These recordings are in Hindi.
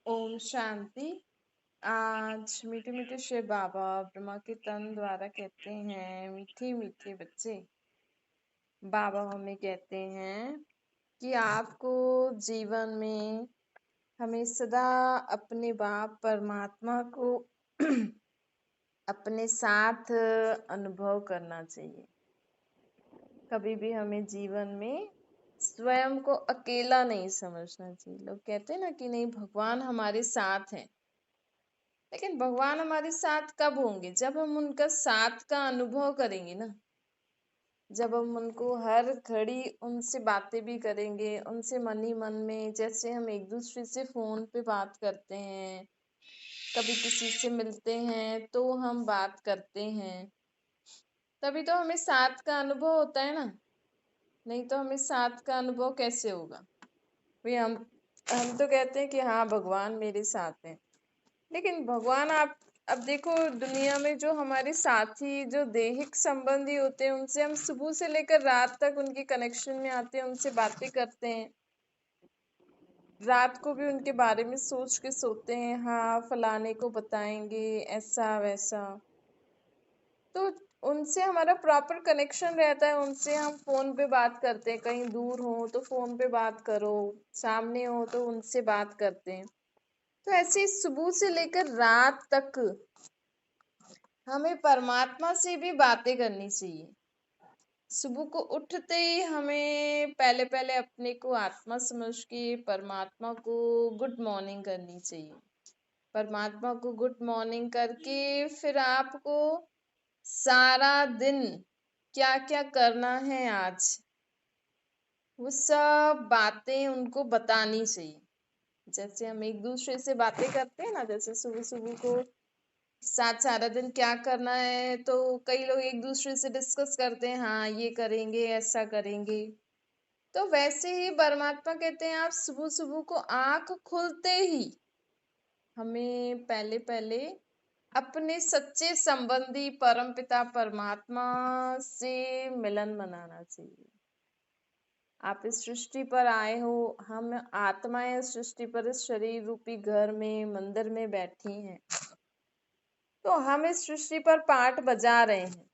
ओम शांति। आज मीठे मीठे शिव बाबा ब्रह्मा के तन द्वारा कहते हैं, मीठे मीठे बच्चे, बाबा हमें कहते हैं कि आपको जीवन में हमें सदा अपने बाप परमात्मा को अपने साथ अनुभव करना चाहिए। कभी भी हमें जीवन में स्वयं को अकेला नहीं समझना चाहिए। लोग कहते हैं ना कि नहीं, भगवान हमारे साथ हैं, लेकिन भगवान हमारे साथ कब होंगे? जब हम उनका साथ का अनुभव करेंगे ना, जब हम उनको हर घड़ी उनसे बातें भी करेंगे, उनसे मन ही मन में, जैसे हम एक दूसरे से फोन पे बात करते हैं, कभी किसी से मिलते हैं तो हम बात करते हैं, तभी तो हमें साथ का अनुभव होता है ना। नहीं तो हमें साथ का अनुभव कैसे होगा भाई? हम तो कहते हैं कि हाँ, भगवान मेरे साथ है, लेकिन भगवान आप अब देखो, दुनिया में जो हमारे साथी, जो दैहिक संबंधी होते हैं, उनसे हम सुबह से लेकर रात तक उनके कनेक्शन में आते हैं, उनसे बातें करते हैं, रात को भी उनके बारे में सोच के सोते हैं, हाँ फलाने को बताएंगे ऐसा वैसा। तो उनसे हमारा प्रॉपर कनेक्शन रहता है, उनसे हम फोन पे बात करते हैं, कहीं दूर हो तो फोन पे बात करो, सामने हो तो उनसे बात करते हैं। तो ऐसे ही सुबह से लेकर रात तक हमें परमात्मा से भी बातें करनी चाहिए। सुबह को उठते ही हमें पहले पहले अपने को आत्मा समझ के परमात्मा को गुड मॉर्निंग करनी चाहिए। परमात्मा को गुड मॉर्निंग करके फिर आपको सारा दिन क्या क्या करना है आज, वो सब बातें उनको बतानी चाहिए। जैसे हम एक दूसरे से बातें करते हैं ना, जैसे सुबह सुबह को साथ सारा दिन क्या करना है, तो कई लोग एक दूसरे से डिस्कस करते हैं, हाँ ये करेंगे ऐसा करेंगे। तो वैसे ही परमात्मा कहते हैं, आप सुबह सुबह को आंख खुलते ही हमें पहले पहले अपने सच्चे संबंधी परमपिता परमात्मा से मिलन मनाना चाहिए। आप इस सृष्टि पर आए हो, हम आत्माएं इस सृष्टि पर इस शरीर रूपी घर में, मंदिर में बैठी हैं, तो हम इस सृष्टि पर पाठ बजा रहे हैं।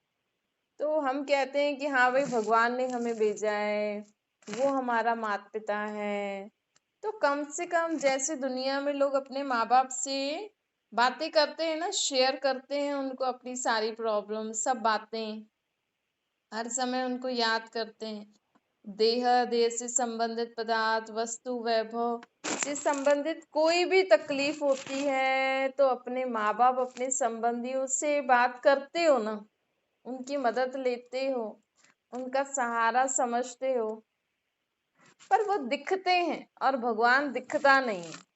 तो हम कहते हैं कि हाँ भाई, भगवान ने हमें भेजा है, वो हमारा माता पिता है। तो कम से कम जैसे दुनिया में लोग अपने माँ बाप से बातें करते हैं ना, शेयर करते हैं उनको अपनी सारी प्रॉब्लम, सब बातें, हर समय उनको याद करते हैं। देह से संबंधित पदार्थ, वस्तु, वैभव से संबंधित कोई भी तकलीफ होती है तो अपने माँ बाप, अपने संबंधियों से बात करते हो ना, उनकी मदद लेते हो, उनका सहारा समझते हो। पर वो दिखते हैं और भगवान दिखता नहीं है।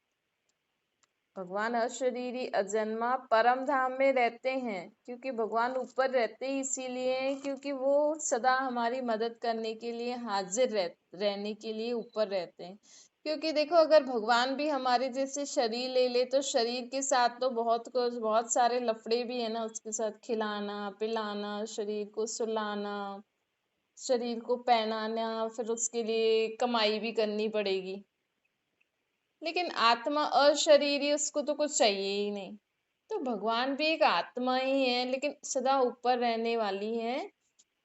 भगवान अशरीरी, अजन्मा, परम धाम में रहते हैं, क्योंकि भगवान ऊपर रहते ही इसीलिए हैं, क्योंकि वो सदा हमारी मदद करने के लिए हाजिर रहने के लिए ऊपर रहते हैं। क्योंकि देखो, अगर भगवान भी हमारे जैसे शरीर ले ले तो शरीर के साथ तो बहुत कुछ, बहुत सारे लफड़े भी है ना, उसके साथ खिलाना पिलाना, शरीर को सुलाना, शरीर को पहनाना, फिर उसके लिए कमाई भी करनी पड़ेगी। लेकिन आत्मा अशरीरी, उसको तो कुछ चाहिए ही नहीं। तो भगवान भी एक आत्मा ही है, लेकिन सदा ऊपर रहने वाली है,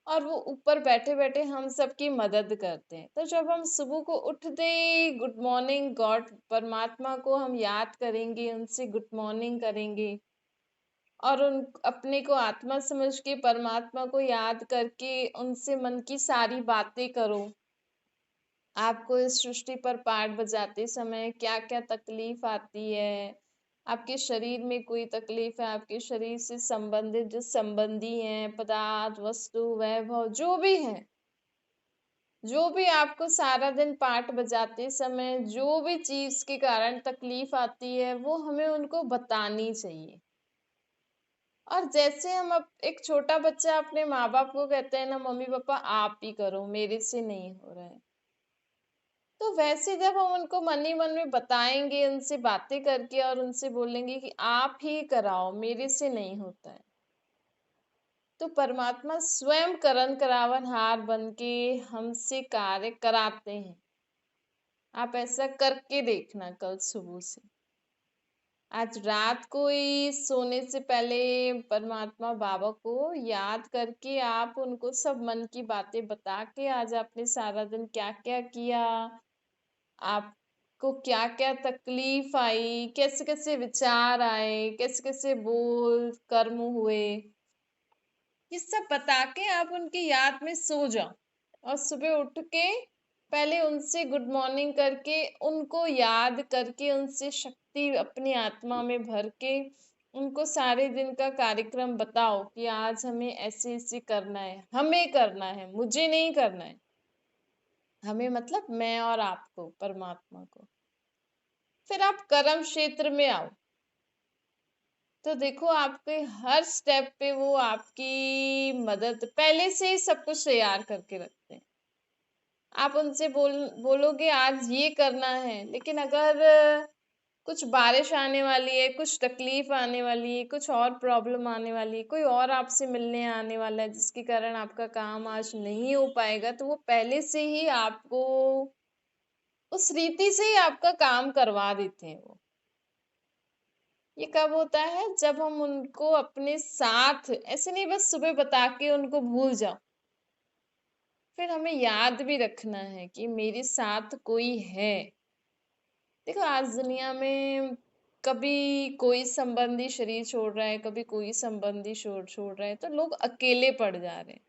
और वो ऊपर बैठे बैठे हम सबकी मदद करते हैं। तो जब हम सुबह को उठते ही गुड मॉर्निंग गॉड परमात्मा को हम याद करेंगे, उनसे गुड मॉर्निंग करेंगे, और उन अपने को आत्मा समझ के परमात्मा को याद करके उनसे मन की सारी बातें करो। आपको इस सृष्टि पर पाठ बजाते समय क्या क्या तकलीफ आती है, आपके शरीर में कोई तकलीफ है, आपके शरीर से संबंधित जो संबंधी हैं, पदार्थ, वस्तु, वैभव, जो भी है, जो भी आपको सारा दिन पाठ बजाते समय जो भी चीज के कारण तकलीफ आती है, वो हमें उनको बतानी चाहिए। और जैसे हम एक छोटा बच्चा अपने माँ बाप को कहते हैं ना, मम्मी पापा आप ही करो, मेरे से नहीं हो रहा है, तो वैसे जब हम उनको मन ही मन में बताएंगे, उनसे बातें करके, और उनसे बोलेंगे कि आप ही कराओ, मेरे से नहीं होता है, तो परमात्मा स्वयं करण करावन हार बन के हमसे कार्य कराते हैं। आप ऐसा करके देखना कल सुबह से। आज रात को ही सोने से पहले परमात्मा बाबा को याद करके आप उनको सब मन की बातें बता के आज आपने सारा दिन क्या क्या किया, आपको क्या क्या तकलीफ आई, कैसे कैसे विचार आए, कैसे कैसे बोल कर्म हुए, ये सब बता के आप उनकी याद में सो जाओ। और सुबह उठ के पहले उनसे गुड मॉर्निंग करके उनको याद करके उनसे शक्ति अपनी आत्मा में भर के उनको सारे दिन का कार्यक्रम बताओ कि आज हमें ऐसे ऐसे करना है, हमें करना है, मुझे नहीं करना है। हमें मतलब मैं और आपको, परमात्मा को। फिर आप कर्म क्षेत्र में आओ तो देखो आपके हर स्टेप पे वो आपकी मदद पहले से ही सब कुछ तैयार करके रखते हैं। आप उनसे बोलोगे आज ये करना है, लेकिन अगर कुछ बारिश आने वाली है, कुछ तकलीफ आने वाली है, कुछ और प्रॉब्लम आने वाली है, कोई और आपसे मिलने आने वाला है जिसके कारण आपका काम आज नहीं हो पाएगा, तो वो पहले से ही आपको उस रीति से ही आपका काम करवा देते हैं वो। ये कब होता है? जब हम उनको अपने साथ ऐसे नहीं बस सुबह बता के उनको भूल जाओ, फिर हमें याद भी रखना है कि मेरे साथ कोई है। देखो आज दुनिया में कभी कोई संबंधी शरीर छोड़ रहा है, कभी कोई संबंधी छोड़ छोड़ रहा है, तो लोग अकेले पड़ जा रहे हैं।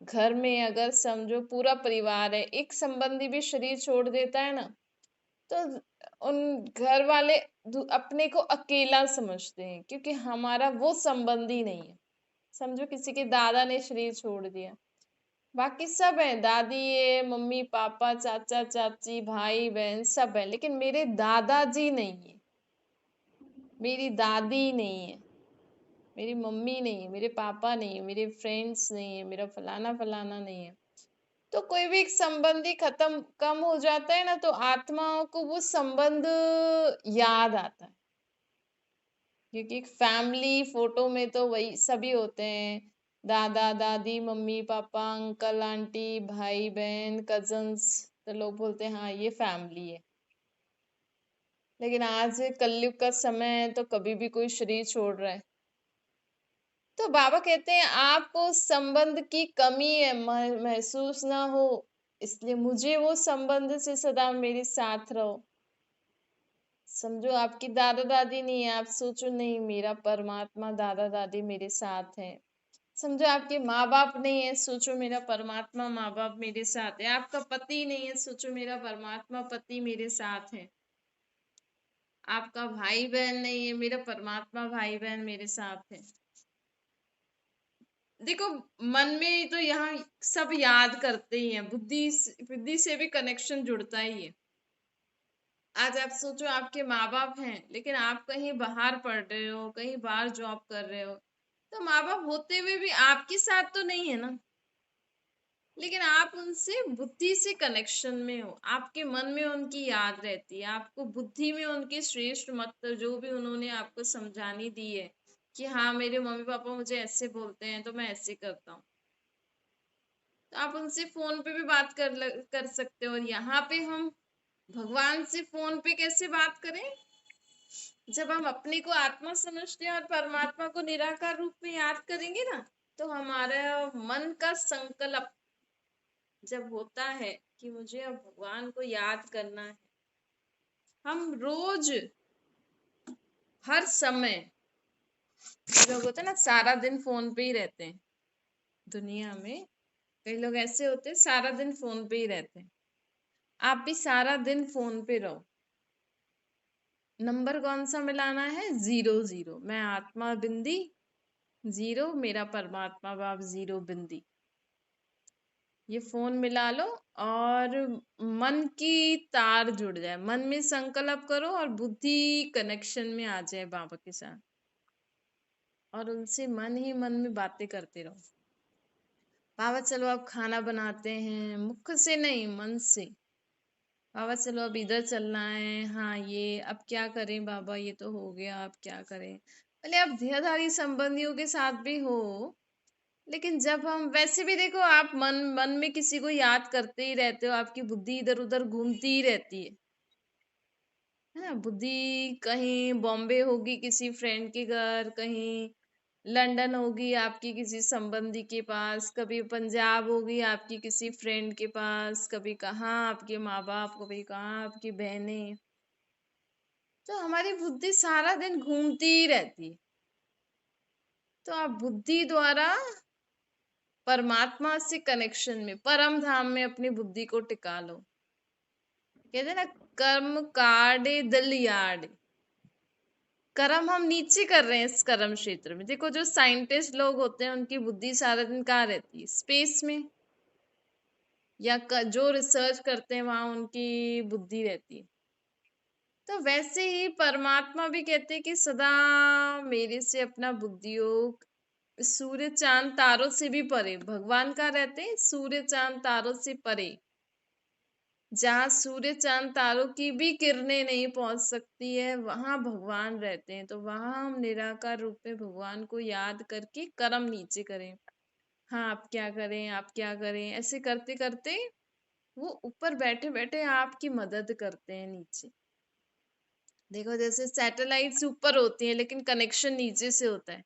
घर में अगर समझो पूरा परिवार है, एक संबंधी भी शरीर छोड़ देता है ना, तो उन घर वाले अपने को अकेला समझते हैं, क्योंकि हमारा वो संबंधी नहीं है। समझो किसी के दादा ने शरीर छोड़ दिया, बाकी सब है, दादी है, मम्मी पापा, चाचा चाची, भाई बहन सब है, लेकिन मेरे दादाजी नहीं है, मेरी दादी नहीं है, मेरी मम्मी नहीं है, मेरे पापा नहीं है, मेरे फ्रेंड्स नहीं है, मेरा फलाना फलाना नहीं है। तो कोई भी एक संबंधी खत्म कम हो जाता है ना, तो आत्माओं को वो संबंध याद आता है, क्योंकि एक फैमिली फोटो में तो वही सभी होते हैं, दादा दादी, मम्मी पापा, अंकल आंटी, भाई बहन, कजन्स। तो लोग बोलते हैं हाँ ये फैमिली है। लेकिन आज कलयुग का समय है, तो कभी भी कोई शरीर छोड़ रहा है। तो बाबा कहते हैं आपको उस संबंध की कमी है महसूस ना हो, इसलिए मुझे वो संबंध से सदा मेरे साथ रहो। समझो आपकी दादा दादी नहीं है, आप सोचो नहीं मेरा परमात्मा दादा दादी मेरे साथ है। समझो आपके माँ बाप नहीं है, सोचो मेरा परमात्मा माँ बाप मेरे साथ है। आपका पति नहीं है, सोचो मेरा परमात्मा पति मेरे साथ है। आपका भाई बहन नहीं है, मेरा परमात्मा भाई बहन मेरे साथ है। देखो मन में तो यहाँ सब याद करते ही हैं, बुद्धि से भी कनेक्शन जुड़ता ही है। आज आप सोचो आपके माँ बाप हैं, लेकिन आप कहीं बाहर पढ़ रहे हो, कहीं बाहर जॉब कर रहे हो, तो माँ बाप होते हुए भी आपके साथ तो नहीं है ना, लेकिन आप उनसे बुद्धि से कनेक्शन में हो, आपके मन में उनकी याद रहती है, आपको बुद्धि में उनकी श्रेष्ठ मत जो भी उन्होंने आपको समझानी दी है कि हाँ मेरे मम्मी पापा मुझे ऐसे बोलते हैं तो मैं ऐसे करता हूँ। तो आप उनसे फोन पे भी बात कर सकते हो। और यहाँ पे हम भगवान से फोन पे कैसे बात करें? जब हम अपने को आत्मा समझते हैं और परमात्मा को निराकार रूप में याद करेंगे ना, तो हमारा मन का संकल्प जब होता है कि मुझे अब भगवान को याद करना है, हम रोज हर समय, लोग होते हैं ना सारा दिन फोन पे ही रहते हैं, दुनिया में कई लोग ऐसे होते हैं सारा दिन फोन पे ही रहते हैं। आप भी सारा दिन फोन पे रहो। नंबर कौन सा मिलाना है? 0 0। मैं आत्मा बिंदी 0, मेरा परमात्मा बाप 0 बिंदी। ये फोन मिला लो और मन की तार जुड़ जाए, मन में संकल्प करो और बुद्धि कनेक्शन में आ जाए बाबा के साथ, और उनसे मन ही मन में बातें करते रहो। बाबा चलो अब खाना बनाते हैं, मुख से नहीं मन से। बाबा चलो अब इधर चलना है, हाँ ये अब क्या करें बाबा, ये तो हो गया, अब क्या करें। भले आप देहधारी संबंधियों के साथ भी हो, लेकिन जब हम वैसे भी देखो आप मन मन में किसी को याद करते ही रहते हो, आपकी बुद्धि इधर उधर घूमती ही रहती है। है ना। बुद्धि कहीं बॉम्बे होगी किसी फ्रेंड के घर, कहीं लंदन होगी आपकी किसी संबंधी के पास, कभी पंजाब होगी आपकी किसी फ्रेंड के पास, कभी कहाँ आपके माँ बाप, कभी कहाँ आपकी बहनें। तो हमारी बुद्धि सारा दिन घूमती ही रहती है। तो आप बुद्धि द्वारा परमात्मा से कनेक्शन में, परम धाम में अपनी बुद्धि को टिका लो। कहते हैं ना, कर्म काढ़े दलियाड़। कर्म हम नीचे कर रहे हैं इस कर्म क्षेत्र में। देखो जो साइंटिस्ट लोग होते हैं उनकी बुद्धि सारा दिन कहाँ रहती है, स्पेस में, या जो रिसर्च करते हैं वहां उनकी बुद्धि रहती है। तो वैसे ही परमात्मा भी कहते हैं कि सदा मेरे से अपना बुद्धि योग, सूर्य चांद तारों से भी परे भगवान का रहते हैं, सूर्य चांद तारों से परे, जहाँ सूर्य चांद तारों की भी किरणें नहीं पहुंच सकती है वहां भगवान रहते हैं। तो वहां हम निराकार रूप में भगवान को याद करके कर्म नीचे करें। हाँ, आप क्या करें, आप क्या करें, ऐसे करते करते वो ऊपर बैठे बैठे आपकी मदद करते हैं नीचे। देखो जैसे सैटेलाइट्स ऊपर होती है लेकिन कनेक्शन नीचे से होता है।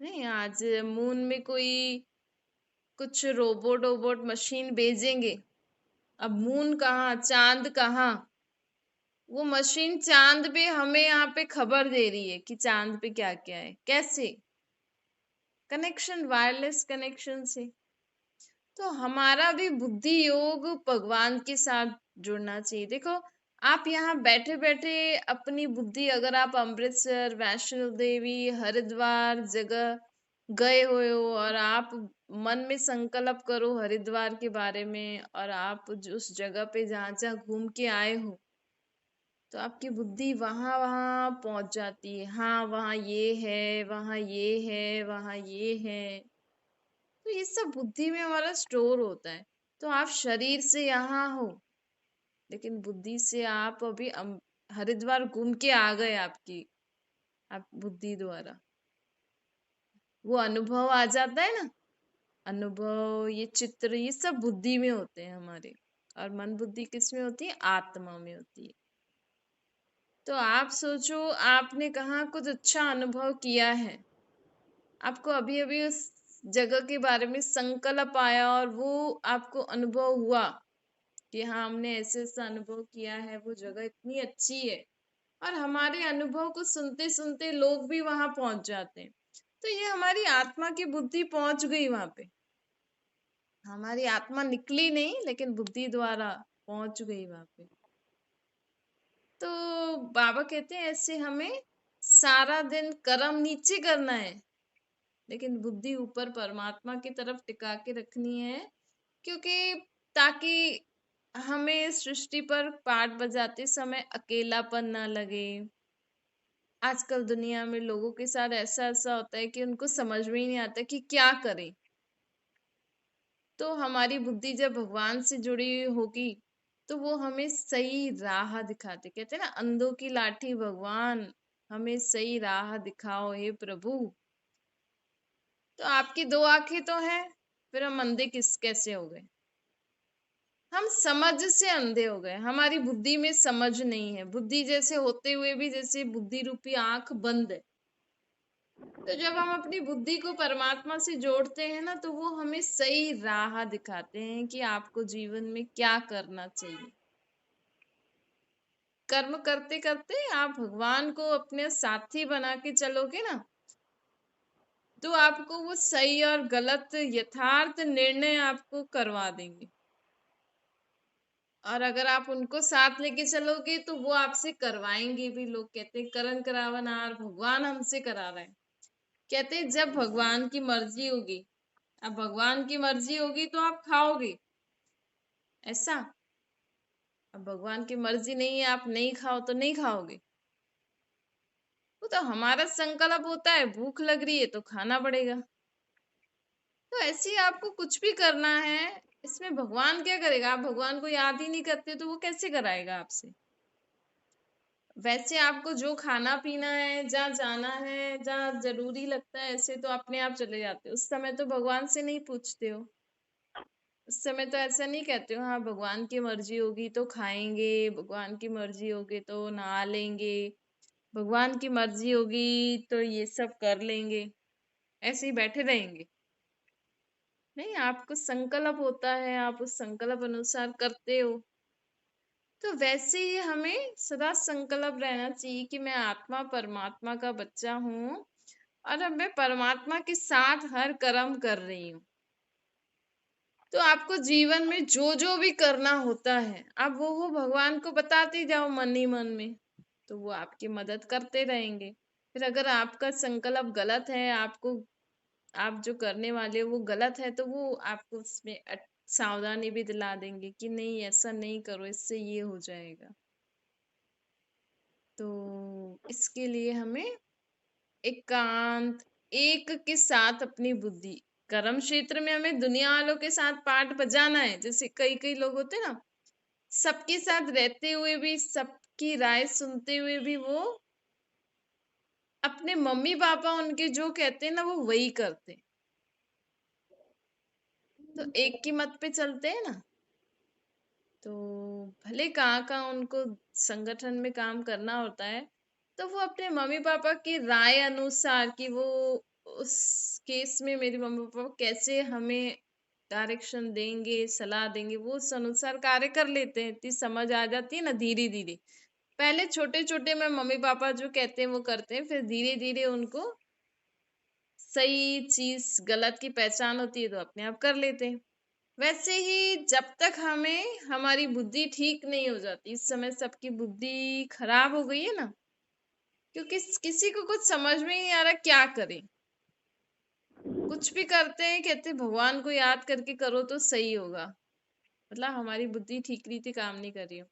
नहीं, आज मून में कोई कुछ रोबोट वोबोट मशीन भेजेंगे, अब मून कहाँ, चांद कहाँ, वो मशीन चांद पे हमें यहाँ पे खबर दे रही है कि चांद पे क्या क्या है। कैसे? कनेक्शन, वायरलेस कनेक्शन से। तो हमारा भी बुद्धि योग भगवान के साथ जुड़ना चाहिए। देखो आप यहाँ बैठे बैठे अपनी बुद्धि, अगर आप अमृतसर, वैष्णो देवी, हरिद्वार जगह गए हुए हो और आप मन में संकल्प करो हरिद्वार के बारे में, और आप उस जगह पे जहाँ जहाँ घूम के आए हो, तो आपकी बुद्धि वहां वहां पहुंच जाती है। हाँ, वहां ये है, वहां ये है, वहां ये है। तो ये सब बुद्धि में हमारा स्टोर होता है। तो आप शरीर से यहाँ हो लेकिन बुद्धि से आप अभी हरिद्वार घूम के आ गए, आपकी आप बुद्धि द्वारा वो अनुभव आ जाता है ना। अनुभव, ये चित्र, ये सब बुद्धि में होते हैं हमारे। और मन बुद्धि किस में होती है? आत्मा में होती है। तो आप सोचो, आपने कहाँ कुछ अच्छा अनुभव किया है, आपको अभी अभी उस जगह के बारे में संकल्प आया और वो आपको अनुभव हुआ कि हाँ, हमने ऐसे ऐसा अनुभव किया है, वो जगह इतनी अच्छी है। और हमारे अनुभव को सुनते सुनते लोग भी वहां पहुंच जाते हैं। तो ये हमारी आत्मा की बुद्धि पहुंच गई वहां पे। हमारी आत्मा निकली नहीं लेकिन बुद्धि द्वारा पहुंच गई वहां पे। तो बाबा कहते हैं ऐसे हमें सारा दिन कर्म नीचे करना है लेकिन बुद्धि ऊपर परमात्मा की तरफ टिका के रखनी है। क्योंकि ताकि हमें सृष्टि पर पाठ बजाते समय अकेलापन ना लगे। आजकल दुनिया में लोगों के साथ ऐसा ऐसा होता है कि उनको समझ में ही नहीं आता कि क्या करें। तो हमारी बुद्धि जब भगवान से जुड़ी होगी तो वो हमें सही राह दिखाते। कहते हैं ना, अंधों की लाठी भगवान, हमें सही राह दिखाओ हे प्रभु। तो आपकी दो आंखें तो हैं, फिर हम अंधे किस कैसे हो गए? हम समझ से अंधे हो गए, हमारी बुद्धि में समझ नहीं है। बुद्धि जैसे होते हुए भी जैसे बुद्धि रूपी आंख बंद है। तो जब हम अपनी बुद्धि को परमात्मा से जोड़ते हैं ना, तो वो हमें सही राह दिखाते हैं कि आपको जीवन में क्या करना चाहिए। कर्म करते करते आप भगवान को अपने साथी बना के चलोगे ना, तो आपको वो सही और गलत यथार्थ निर्णय आपको करवा देंगे। और अगर आप उनको साथ लेके चलोगे तो वो आपसे करवाएंगे भी। लोग कहते हैं करण करावनार भगवान हमसे करा रहे हैं। कहते हैं जब भगवान की मर्जी होगी, अब भगवान की मर्जी होगी तो आप खाओगे, ऐसा। अब भगवान की मर्जी नहीं है, आप नहीं खाओ तो नहीं खाओगे। वो तो हमारा संकल्प होता है, भूख लग रही है तो खाना पड़ेगा। तो ऐसे ही आपको कुछ भी करना है, इसमें भगवान क्या करेगा? आप भगवान को याद ही नहीं करते तो वो कैसे कराएगा आपसे? वैसे आपको जो खाना पीना है, जहाँ जाना है, जहाँ जरूरी लगता है, ऐसे तो अपने आप चले जाते हो, उस समय तो भगवान से नहीं पूछते हो। उस समय तो ऐसा नहीं कहती हूँ, हाँ भगवान की मर्जी होगी तो खाएंगे, भगवान की मर्जी होगी तो नहा लेंगे, भगवान की मर्जी होगी तो ये सब कर लेंगे, ऐसे ही बैठे रहेंगे। नहीं, आपको संकल्प होता है, आप उस संकल्प अनुसार करते हो। तो वैसे ही हमें सदा संकल्प रहना चाहिए कि मैं आत्मा परमात्मा का बच्चा हूँ और अब मैं परमात्मा के साथ हर कर्म कर रही हूँ। तो आपको जीवन में जो जो भी करना होता है, आप वो भगवान को बताते जाओ मन ही मन में, तो वो आपकी मदद करते रहेंगे। फिर अगर आपका संकल्प गलत है, आपको आप जो करने वाले हो वो गलत है, तो वो आपको उसमें सावधानी भी दिला देंगे कि नहीं ऐसा नहीं करो, इससे ये हो जाएगा। तो इसके लिए हमें एकांत एक के साथ अपनी बुद्धि, कर्म क्षेत्र में हमें दुनिया वालों के साथ पाठ बजाना है। जैसे कई कई लोग होते हैं ना, सबके साथ रहते हुए भी, सबकी राय सुनते हुए भी वो अपने मम्मी पापा उनके जो कहते हैं ना वो वही करते हैं। तो एक की मत पे चलते हैं ना। तो भले कहाँ कहाँ उनको संगठन में काम करना होता है, तो वो अपने मम्मी पापा की राय अनुसार कि वो उस केस में मेरे मम्मी पापा कैसे हमें डायरेक्शन देंगे, सलाह देंगे, वो उस अनुसार कार्य कर लेते हैं। इतनी समझ आ जाती है ना धीरे धीरे। पहले छोटे छोटे में मम्मी पापा जो कहते हैं वो करते हैं, फिर धीरे धीरे उनको सही चीज गलत की पहचान होती है तो अपने आप कर लेते हैं। वैसे ही जब तक हमें हमारी बुद्धि ठीक नहीं हो जाती, इस समय सबकी बुद्धि खराब हो गई है ना, क्योंकि किसी को कुछ समझ में ही नहीं आ रहा क्या करें। कुछ भी करते हैं, कहते हैं भगवान को याद करके करो तो सही होगा, मतलब हमारी बुद्धि ठीक रीति काम नहीं कर रही हो।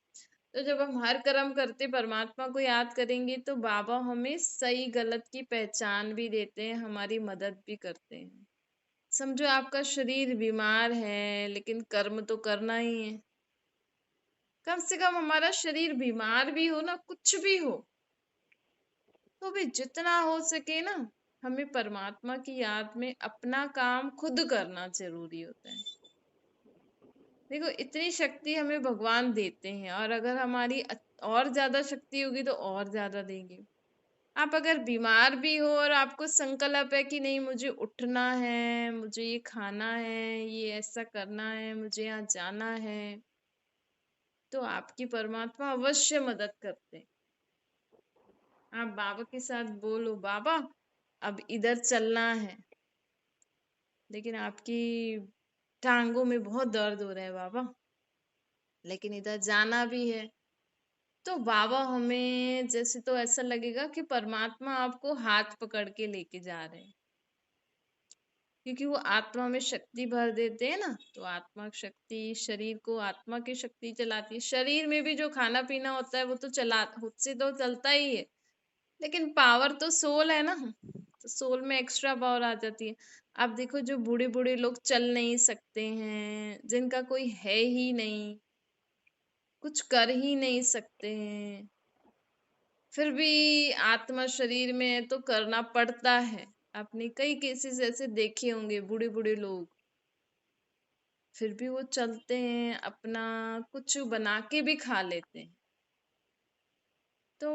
तो जब हम हर कर्म करते परमात्मा को याद करेंगे तो बाबा हमें सही गलत की पहचान भी देते हैं, हमारी मदद भी करते हैं। समझो आपका शरीर बीमार है लेकिन कर्म तो करना ही है। कम से कम हमारा शरीर बीमार भी हो ना, कुछ भी हो, तो भी जितना हो सके ना हमें परमात्मा की याद में अपना काम खुद करना जरूरी होता है। देखो इतनी शक्ति हमें भगवान देते हैं, और अगर हमारी और ज्यादा शक्ति होगी तो और ज्यादा देंगे। आप अगर बीमार भी हो और आपको संकल्प है कि नहीं मुझे उठना है, मुझे ये खाना है, ये ऐसा करना है, मुझे यहाँ जाना है, तो आपकी परमात्मा अवश्य मदद करते हैं। आप बाबा के साथ बोलो बाबा अब इधर चलना है, लेकिन आपकी टांगों में बहुत दर्द हो रहा है बाबा, लेकिन इधर जाना भी है। तो बाबा हमें जैसे तो ऐसा लगेगा कि परमात्मा आपको हाथ पकड़ के लेके जा रहे हैं, क्योंकि वो आत्मा में शक्ति भर देते हैं ना। तो आत्मा शक्ति शरीर को, आत्मा की शक्ति चलाती है। शरीर में भी जो खाना पीना होता है वो तो चला खुद से तो चलता ही है, लेकिन पावर तो सोल है ना, तो सोल में एक्स्ट्रा पावर आ जाती है। आप देखो जो बूढ़े बूढ़े लोग चल नहीं सकते हैं, जिनका कोई है ही नहीं, कुछ कर ही नहीं सकते हैं, फिर भी आत्मा शरीर में है तो करना पड़ता है। आपने कई केसेस ऐसे देखे होंगे, बूढ़े बूढ़े लोग फिर भी वो चलते हैं, अपना कुछ बना के भी खा लेते हैं। तो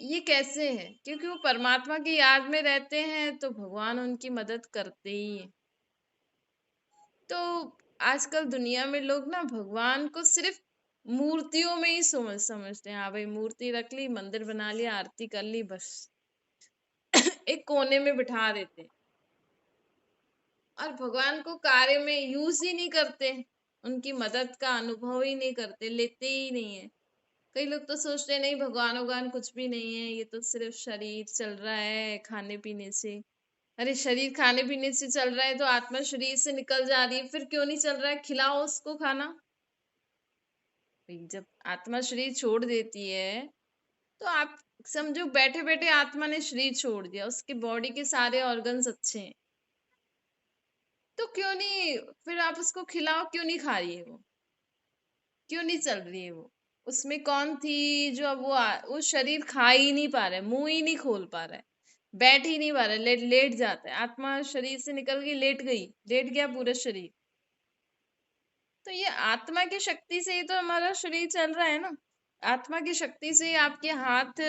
ये कैसे है? क्योंकि वो परमात्मा की याद में रहते हैं तो भगवान उनकी मदद करते ही है। तो आजकल दुनिया में लोग ना भगवान को सिर्फ मूर्तियों में ही समझते हैं। हाँ भाई मूर्ति रख ली, मंदिर बना लिया, आरती कर ली, बस एक कोने में बिठा देते हैं, और भगवान को कार्य में यूज ही नहीं करते, उनकी मदद का अनुभव ही नहीं करते, लेते ही नहीं है। कई लोग तो सोचते हैं नहीं भगवान वगवान कुछ भी नहीं है, ये तो सिर्फ शरीर चल रहा है खाने पीने से। अरे शरीर खाने पीने से चल रहा है तो आत्मा शरीर से निकल जा रही है, फिर क्यों नहीं चल रहा है? खिलाओ उसको खाना। भाई जब आत्मा शरीर छोड़ देती है तो आप समझो बैठे बैठे आत्मा ने शरीर छोड़ दिया, उसके बॉडी के सारे ऑर्गन्स अच्छे हैं, तो क्यों नहीं फिर आप उसको खिलाओ? क्यों नहीं खा रही है वो? क्यों नहीं चल रही है वो? उसमें कौन थी जो अब वो शरीर खा ही नहीं पा रहा है, मुंह ही नहीं खोल पा रहा है, बैठ ही नहीं पा रहा है, लेट लेट जाता है। आत्मा शरीर से निकल गई, लेट गई, लेट गया पूरा शरीर। तो ये आत्मा की शक्ति से ही तो हमारा शरीर चल रहा है ना। आत्मा की शक्ति से ही आपके हाथ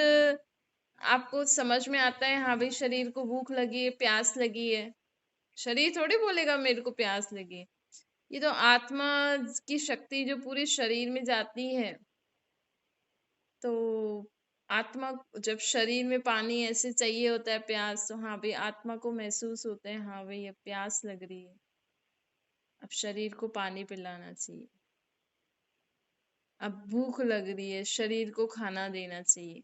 आपको समझ में आता है, हाँ भाई शरीर को भूख लगी है, प्यास लगी है। शरीर थोड़ी बोलेगा मेरे को प्यास लगी है। ये तो आत्मा की शक्ति जो पूरे शरीर में जाती है। तो आत्मा जब शरीर में पानी ऐसे चाहिए होता है, प्यास, तो हाँ भाई आत्मा को महसूस होता है, हाँ भाई ये प्यास लग रही है, अब शरीर को पानी पिलाना चाहिए, अब भूख लग रही है, शरीर को खाना देना चाहिए।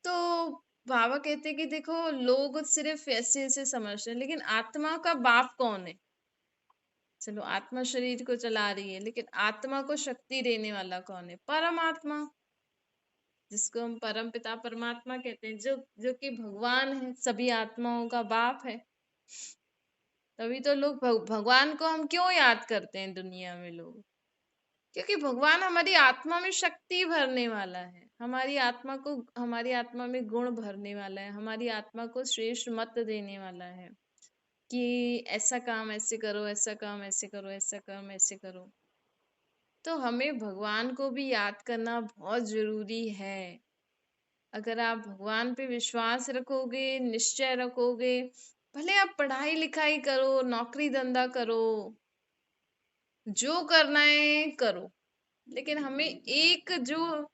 तो बाबा कहते हैं कि देखो लोग सिर्फ ऐसे ऐसे समझते हैं, लेकिन आत्मा का बाप कौन है? चलो आत्मा शरीर को चला रही है, लेकिन आत्मा को शक्ति देने वाला कौन है? परमात्मा, जिसको हम परम पिता परमात्मा कहते हैं, जो जो कि भगवान है, सभी आत्माओं का बाप है। तभी तो लोग भगवान को हम क्यों याद करते हैं दुनिया में लोग? क्योंकि भगवान हमारी आत्मा में शक्ति भरने वाला है, हमारी आत्मा को, हमारी आत्मा में गुण भरने वाला है, हमारी आत्मा को श्रेष्ठ मत देने वाला है कि ऐसा काम ऐसे करो, ऐसा काम ऐसे करो, ऐसा काम ऐसे करो। तो हमें भगवान को भी याद करना बहुत जरूरी है। अगर आप भगवान पे विश्वास रखोगे, निश्चय रखोगे, भले आप पढ़ाई लिखाई करो, नौकरी धंधा करो, जो करना है करो, लेकिन हमें एक जो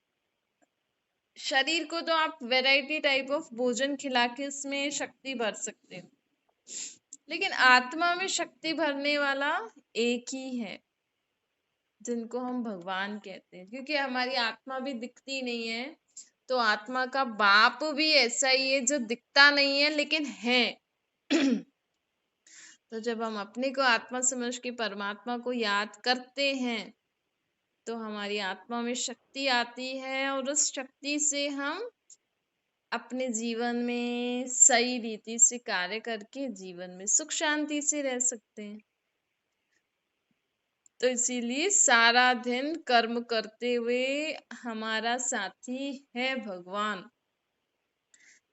शरीर को तो आप वैरायटी टाइप ऑफ भोजन खिला के उसमें शक्ति भर सकते हो, लेकिन आत्मा में शक्ति भरने वाला एक ही है, जिनको हम भगवान कहते हैं। क्योंकि हमारी आत्मा भी दिखती नहीं है, तो आत्मा का बाप भी ऐसा ही है जो दिखता नहीं है लेकिन है। तो जब हम अपने को आत्मा समझ के परमात्मा को याद करते हैं, तो हमारी आत्मा में शक्ति आती है, और उस शक्ति से हम अपने जीवन में सही रीति से कार्य करके जीवन में सुख शांति से रह सकते हैं। तो इसीलिए सारा दिन कर्म करते हुए हमारा साथी है भगवान,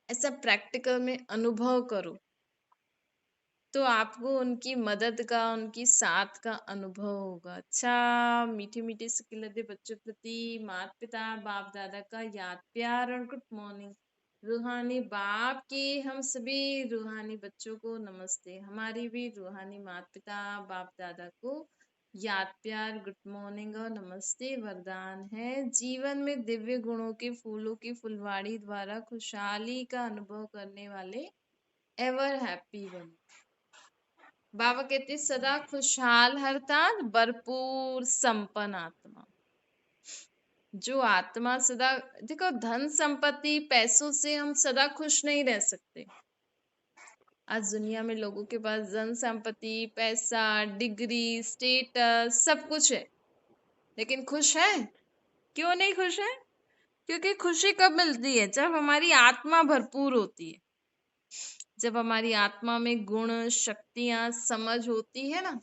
ऐसा प्रैक्टिकल में अनुभव करो, तो आपको उनकी मदद का, उनकी साथ का अनुभव होगा। अच्छा, मीठे मीठे सिकिलते बच्चों प्रति माता पिता बाप दादा का याद प्यार और गुड मॉर्निंग। रूहानी बाप की हम सभी रूहानी बच्चों को नमस्ते। हमारी भी रूहानी माता पिता बाप दादा को याद प्यार, गुड मॉर्निंग और नमस्ते वरदान है। जीवन में दिव्य गुणों के फूलों की फुलवाड़ी द्वारा खुशहाली का अनुभव करने वाले एवर हैप्पी बनो। बाबा कहते सदा खुशहाल अर्थात भरपूर संपन्न आत्मा। जो आत्मा सदा, देखो धन संपत्ति पैसों से हम सदा खुश नहीं रह सकते। आज दुनिया में लोगों के पास धन संपत्ति, पैसा, डिग्री, स्टेटस सब कुछ है, लेकिन खुश है? क्यों नहीं खुश है? क्योंकि खुशी कब मिलती है? जब हमारी आत्मा भरपूर होती है, जब हमारी आत्मा में गुण, शक्तियां, समझ होती है ना,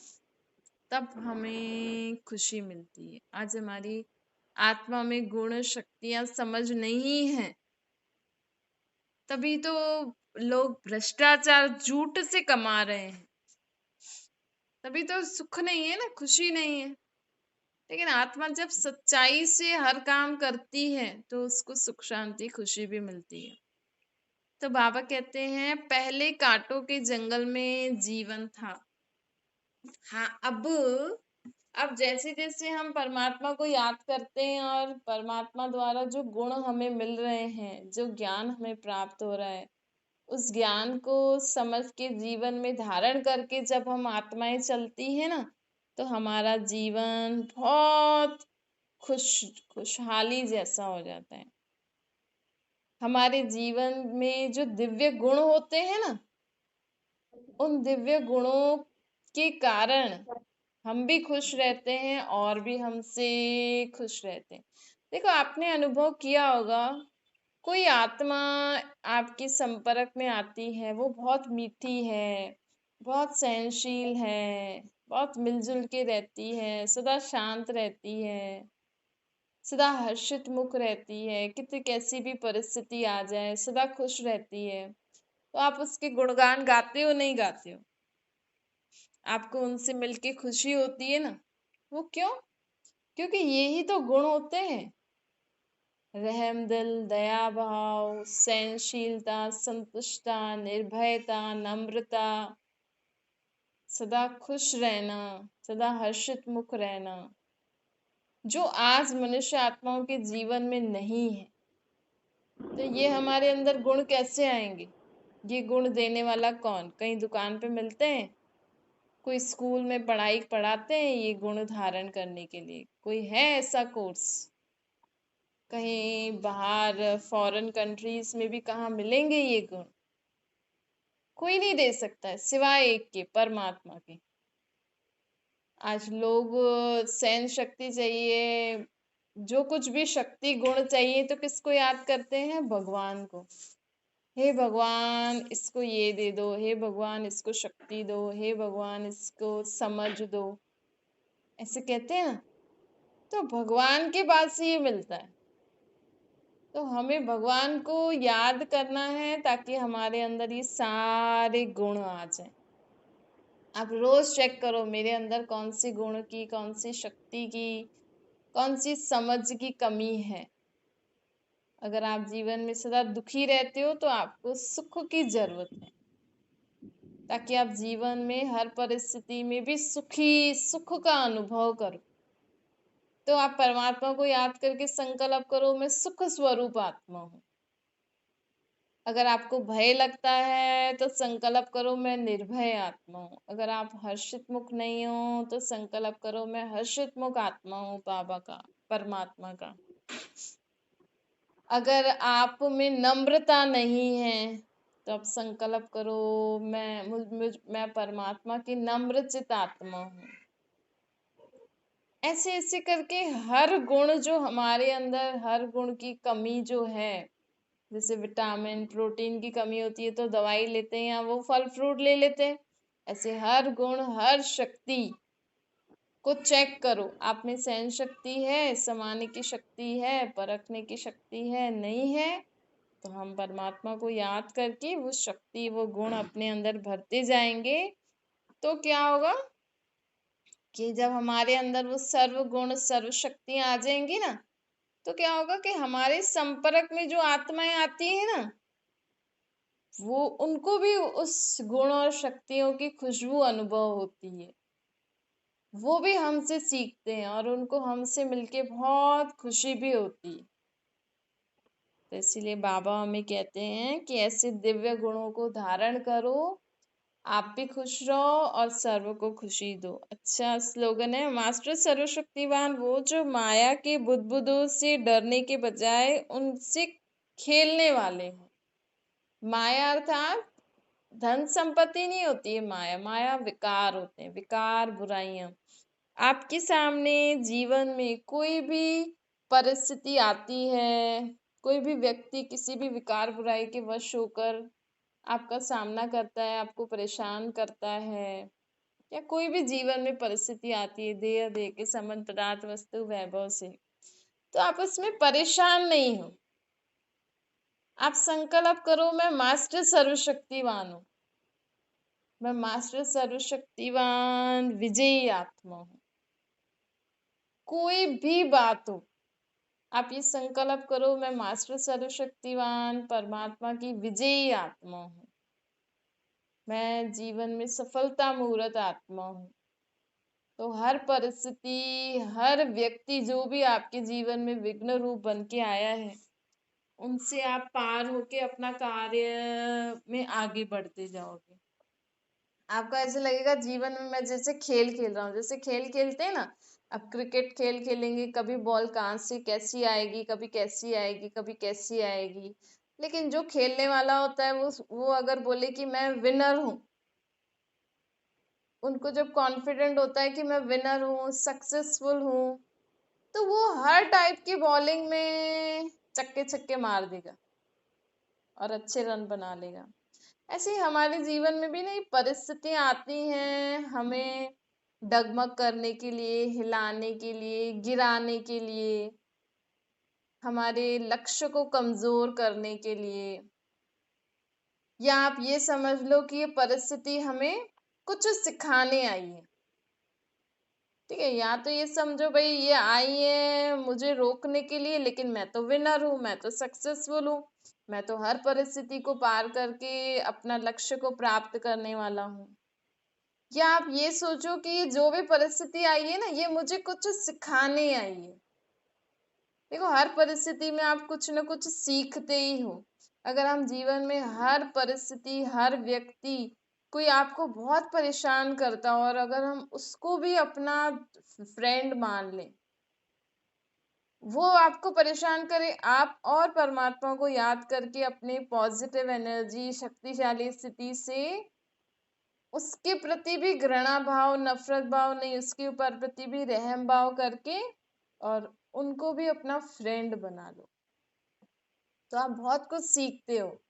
तब हमें खुशी मिलती है। आज हमारी आत्मा में गुण, शक्तियां, समझ नहीं है, तभी तो लोग भ्रष्टाचार, झूठ से कमा रहे हैं, तभी तो सुख नहीं है ना, खुशी नहीं है। लेकिन आत्मा जब सच्चाई से हर काम करती है, तो उसको सुख शांति खुशी भी मिलती है। तो बाबा कहते हैं पहले कांटों के जंगल में जीवन था। हाँ, अब जैसे जैसे हम परमात्मा को याद करते हैं और परमात्मा द्वारा जो गुण हमें मिल रहे हैं, जो ज्ञान हमें प्राप्त हो रहा है, उस ज्ञान को समझ के जीवन में धारण करके जब हम आत्माएं चलती है ना, तो हमारा जीवन बहुत खुशहाली जैसा हो जाता है। हमारे जीवन में जो दिव्य गुण होते हैं ना, उन दिव्य गुणों के कारण हम भी खुश रहते हैं और भी हमसे खुश रहते हैं। देखो आपने अनुभव किया होगा, कोई आत्मा आपके संपर्क में आती है, वो बहुत मीठी है, बहुत सहनशील है, बहुत मिलजुल के रहती है, सदा शांत रहती है, सदा हर्षित मुख रहती है, कितनी कैसी भी परिस्थिति आ जाए सदा खुश रहती है। तो आप उसके गुणगान गाते हो नहीं गाते हो? आपको उनसे मिलके खुशी होती है ना, वो क्यों? क्योंकि यही तो गुण होते हैं। रहम दिल, दया भाव, सहनशीलता, संतुष्टता, निर्भयता, नम्रता, सदा खुश रहना, सदा हर्षित मुख रहना, जो आज मनुष्य आत्माओं के जीवन में नहीं है। तो ये हमारे अंदर गुण कैसे आएंगे? ये गुण देने वाला कौन? कहीं दुकान पे मिलते हैं? कोई स्कूल में पढ़ाई पढ़ाते हैं ये गुण धारण करने के लिए? कोई है ऐसा कोर्स? कहीं बाहर फॉरेन कंट्रीज में भी कहाँ मिलेंगे ये गुण? कोई नहीं दे सकता है सिवाय एक के, परमात्मा के। आज लोग सहन शक्ति चाहिए, जो कुछ भी शक्ति गुण चाहिए, तो किसको याद करते हैं? भगवान को। हे भगवान इसको ये दे दो, हे भगवान इसको शक्ति दो, हे भगवान इसको समझ दो, ऐसे कहते हैं ना। तो भगवान के पास ही ये मिलता है। तो हमें भगवान को याद करना है ताकि हमारे अंदर ये सारे गुण आ जाएं। आप रोज चेक करो मेरे अंदर कौन सी गुण की, कौन सी शक्ति की, कौन सी समझ की कमी है। अगर आप जीवन में सदा दुखी रहते हो तो आपको सुख की जरूरत है, ताकि आप जीवन में हर परिस्थिति में भी सुख का अनुभव करो। तो आप परमात्मा को याद करके संकल्प करो, मैं सुख स्वरूप आत्मा हूँ। अगर आपको भय लगता है तो संकल्प करो, मैं निर्भय आत्मा हूँ। अगर आप हर्षित मुख नहीं हो तो संकल्प करो, मैं हर्षित मुख आत्मा हूँ बाबा का, परमात्मा का। अगर आप में नम्रता नहीं है तो आप संकल्प करो, मैं परमात्मा की नम्रचित आत्मा हूँ। ऐसे ऐसे करके हर गुण जो हमारे अंदर, हर गुण की कमी जो है, जैसे विटामिन प्रोटीन की कमी होती है तो दवाई लेते हैं या वो फल फ्रूट ले लेते हैं, ऐसे हर गुण हर शक्ति को चेक करो। आप में सहन शक्ति है, समाने की शक्ति है, परखने की शक्ति है, नहीं है तो हम परमात्मा को याद करके वो शक्ति, वो गुण अपने अंदर भरते जाएंगे। तो क्या होगा कि जब हमारे अंदर वो सर्व गुण सर्व शक्तियां आ जाएंगी ना, तो क्या होगा कि हमारे संपर्क में जो आत्माएं आती है ना, वो उनको भी उस गुण और शक्तियों की खुशबू अनुभव होती है। वो भी हमसे सीखते हैं और उनको हमसे मिलके बहुत खुशी भी होती है। तो इसीलिए बाबा हमें कहते हैं कि ऐसे दिव्य गुणों को धारण करो, आप भी खुश रहो और सर्व को खुशी दो। अच्छा स्लोगन है, मास्टर सर्वशक्तिवान वो जो माया के बुदबुदों से डरने के बजाय उनसे खेलने वाले हैं। माया अर्थात धन संपत्ति नहीं होती है माया, माया विकार होते हैं, विकार बुराइयां। आपके सामने जीवन में कोई भी परिस्थिति आती है, कोई भी व्यक्ति किसी भी विकार बुराई के वश होकर आपका सामना करता है, आपको परेशान करता है, या कोई भी जीवन में परिस्थिति आती है देह देह के संबंध पदार्थ वस्तु वैभव से, तो आप उसमें परेशान नहीं हो। आप संकल्प करो, मैं मास्टर सर्वशक्तिवान हूँ, मैं मास्टर सर्वशक्तिवान विजयी आत्मा हूँ। कोई भी बात हो, आप ये संकल्प करो, मैं मास्टर सर्वशक्तिवान परमात्मा की विजयी आत्मा हूँ, मैं जीवन में सफलता मूर्त आत्मा हूँ। तो हर परिस्थिति, हर व्यक्ति जो भी आपके जीवन में विघ्न रूप बन के आया है, उनसे आप पार होके अपना कार्य में आगे बढ़ते जाओगे। आपको ऐसे लगेगा जीवन में मैं जैसे खेल खेल रहा हूँ, जैसे खेल खेलते हैं ना, अब क्रिकेट खेल खेलेंगे, कभी बॉल कहाँ से कैसी आएगी, कभी कैसी आएगी, कभी कैसी आएगी, लेकिन जो खेलने वाला होता है वो अगर बोले कि मैं विनर हूँ, उनको जब कॉन्फिडेंट होता है कि मैं विनर हूँ, सक्सेसफुल हूँ, तो वो हर टाइप की बॉलिंग में चक्के छक्के मार देगा और अच्छे रन बना लेगा। ऐसे ही हमारे जीवन में भी ना ये परिस्थितियां आती हैं, हमें डगमग करने के लिए, हिलाने के लिए, गिराने के लिए, हमारे लक्ष्य को कमजोर करने के लिए। या आप ये समझ लो कि ये परिस्थिति हमें कुछ सिखाने आई है। ठीक है, या तो ये समझो भाई ये आई है मुझे रोकने के लिए, लेकिन मैं तो विनर हूँ, मैं तो सक्सेसफुल हूँ, मैं तो हर परिस्थिति को पार करके अपना लक्ष्य को प्राप्त करने वाला हूँ। या आप ये सोचो कि ये जो भी परिस्थिति आई है ना, ये मुझे कुछ सिखाने आई है। देखो, हर परिस्थिति में आप कुछ न कुछ सीखते ही हो। अगर हम जीवन में हर परिस्थिति, हर व्यक्ति, कोई आपको बहुत परेशान करता हो और अगर हम उसको भी अपना फ्रेंड मान लें, वो आपको परेशान करे, आप और परमात्मा को याद करके अपने पॉजिटिव एनर्जी, शक्तिशाली स्थिति से उसके प्रति भी घृणा भाव, नफरत भाव नहीं, उसके ऊपर प्रति भी रहम भाव करके और उनको भी अपना फ्रेंड बना लो, तो आप बहुत कुछ सीखते हो।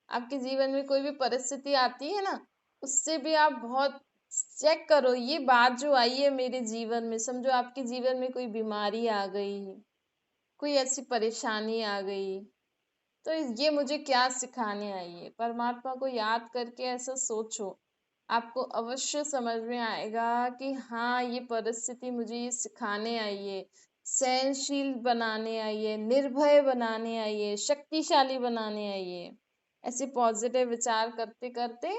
आपके जीवन में कोई भी परिस्थिति आती है ना, उससे भी आप बहुत चेक करो, ये बात जो आई है मेरे जीवन में, समझो आपके जीवन में कोई बीमारी आ गई, कोई ऐसी परेशानी आ गई, तो ये मुझे क्या सिखाने आई है। परमात्मा को याद करके ऐसा सोचो, आपको अवश्य समझ में आएगा कि हाँ, ये परिस्थिति मुझे ये सिखाने आई है, सहनशील बनाने आई है, निर्भय बनाने आई है, शक्तिशाली बनाने आई है। ऐसे पॉजिटिव विचार करते करते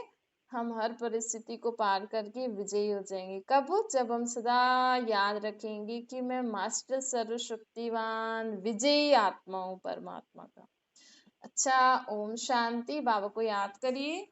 हम हर परिस्थिति को पार करके विजयी हो जाएंगे। कब? जब हम सदा याद रखेंगे कि मैं मास्टर सर्वशक्तिवान विजयी आत्मा हूँ परमात्मा का। अच्छा, ओम शांति। बाबा को याद करिए।